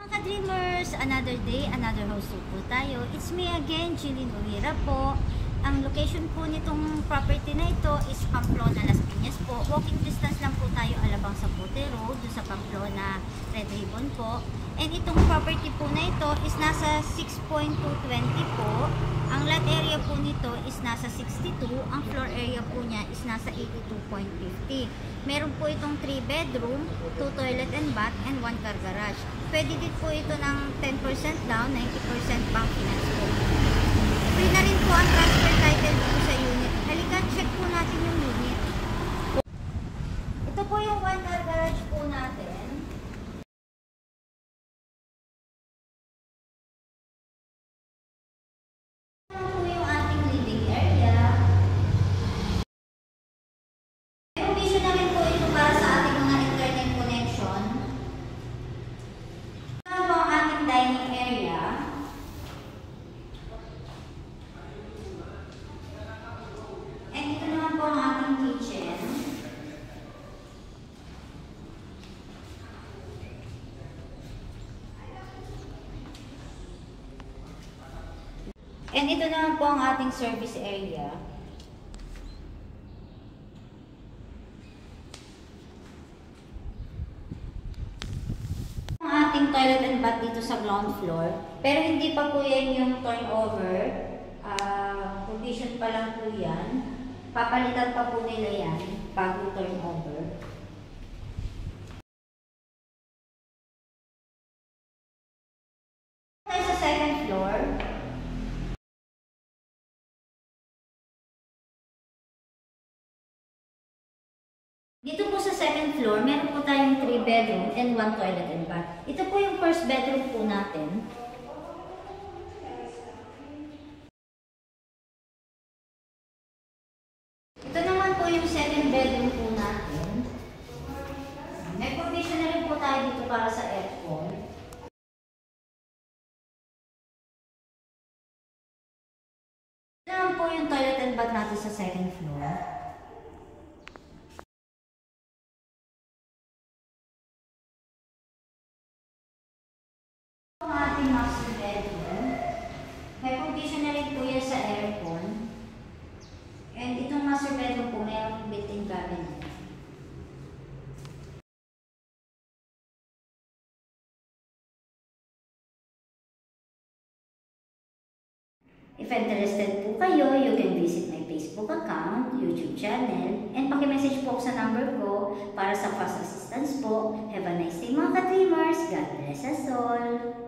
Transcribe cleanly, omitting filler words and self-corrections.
Mga dreamers, another day, another house tour po tayo. It's me again, Jillian Uwira po. Ang location po nitong property na ito is Pamplona, Las Piñas po. Walking distance lang po tayo alabang sa Pote Road, doon sa Pamplona, Red Ribbon po. And itong property po na ito is nasa 6.220 po. Ang lot area po nito is nasa 62. Ang floor area po niya is nasa 82.50. Meron po itong 3 bedroom, 2 toilet and bath, and 1 car garage. Pwede din po ito ng 10% down, 90% bank finance po. Free na rin po ang transfer title dito sa unit. Halika, check po natin yung unit. Ito po yung 1 car garage po natin. Ito po yung ating living area. May provision na rin po ito para sa ating mga internet connection. Ito po ang ating dining area. And ito naman po ang ating kitchen. And ito naman po ang ating service area. Ang ating toilet and bath dito sa ground floor. Pero hindi pa po yan yung turnover. Provision pa lang po yan. Papalitan pa po nila yan bago turnover. Tayo sa second floor. Dito po sa second floor, meron po tayong 3 bedroom and 1 toilet and bath. Ito po yung first bedroom po natin. Ito naman po yung second bedroom po natin. May provision na rin po tayo dito para sa aircon. Ito naman po yung toilet and bath natin sa second floor. Ang ating master bedroom. May provision na rin po yan sa aircon. And itong master bedroom po, mayroong built-in cabinet. If interested po kayo, you can visit my Facebook account, YouTube channel, and paki-message po sa number ko para sa fast assistance po. Have a nice day mga ka-dreamers. God bless us all!